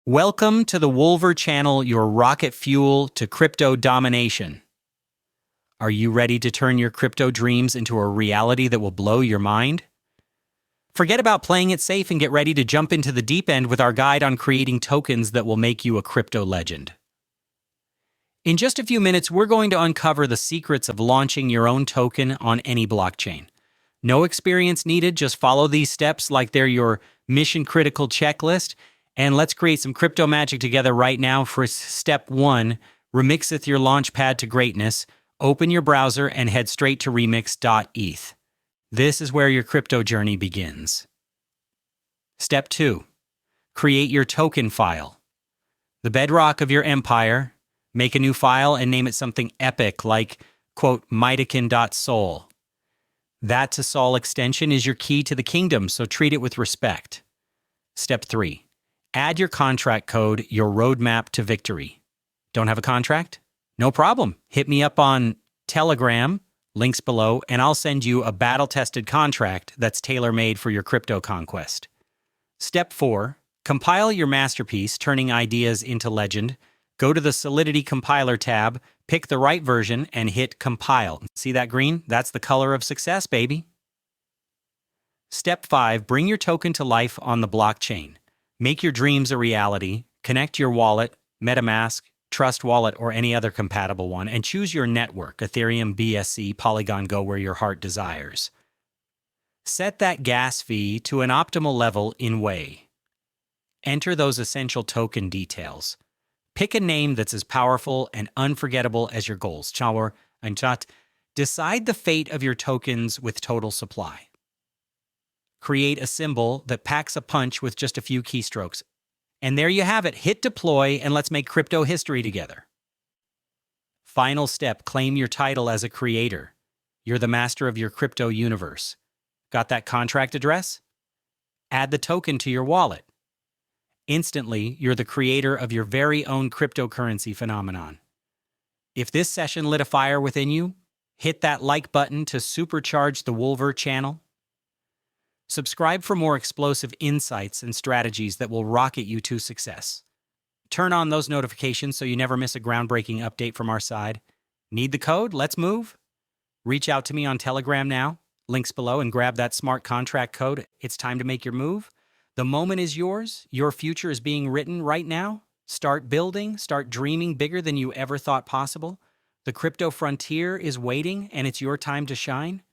Welcome to the Wolver Channel, your rocket fuel to crypto domination. Are you ready to turn your crypto dreams into a reality that will blow your mind? Forget about playing it safe and get ready to jump into the deep end with our guide on creating tokens that will make you a crypto legend. In just a few minutes, we're going to uncover the secrets of launching your own token on any blockchain. No experience needed, just follow these steps like they're your mission-critical checklist. And let's create some crypto magic together right now. For step 1, remixeth your launchpad to greatness. Open your browser and head straight to remix.eth. This is where your crypto journey begins. Step 2, create your token file. The bedrock of your empire. Make a new file and name it something epic like, quote, Mitoken.sol. That to Sol extension is your key to the kingdom, so treat it with respect. Step 3. Add your contract code, your roadmap to victory. Don't have a contract? No problem. Hit me up on Telegram, links below, and I'll send you a battle-tested contract that's tailor-made for your crypto conquest. Step 4. Compile your masterpiece, turning ideas into legend. Go to the Solidity Compiler tab, pick the right version, and hit Compile. See that green? That's the color of success, baby. Step 5. Bring your token to life on the blockchain. Make your dreams a reality, connect your wallet, MetaMask, Trust Wallet, or any other compatible one, and choose your network, Ethereum, BSC, Polygon, go where your heart desires. Set that gas fee to an optimal level in Way. Enter those essential token details. Pick a name that's as powerful and unforgettable as your goals. Decide the fate of your tokens with total supply. Create a symbol that packs a punch with just a few keystrokes. And there you have it. Hit deploy and let's make crypto history together. Final step, claim your title as a creator. You're the master of your crypto universe. Got that contract address? Add the token to your wallet. Instantly, you're the creator of your very own cryptocurrency phenomenon. If this session lit a fire within you, hit that like button to supercharge the Wolver channel. Subscribe for more explosive insights and strategies that will rocket you to success. Turn on those notifications so you never miss a groundbreaking update from our side. Need the code? Let's move. Reach out to me on Telegram now, links below, and grab that smart contract code. It's time to make your move. The moment is yours. Your future is being written right now. Start building, start dreaming bigger than you ever thought possible. The crypto frontier is waiting, and it's your time to shine.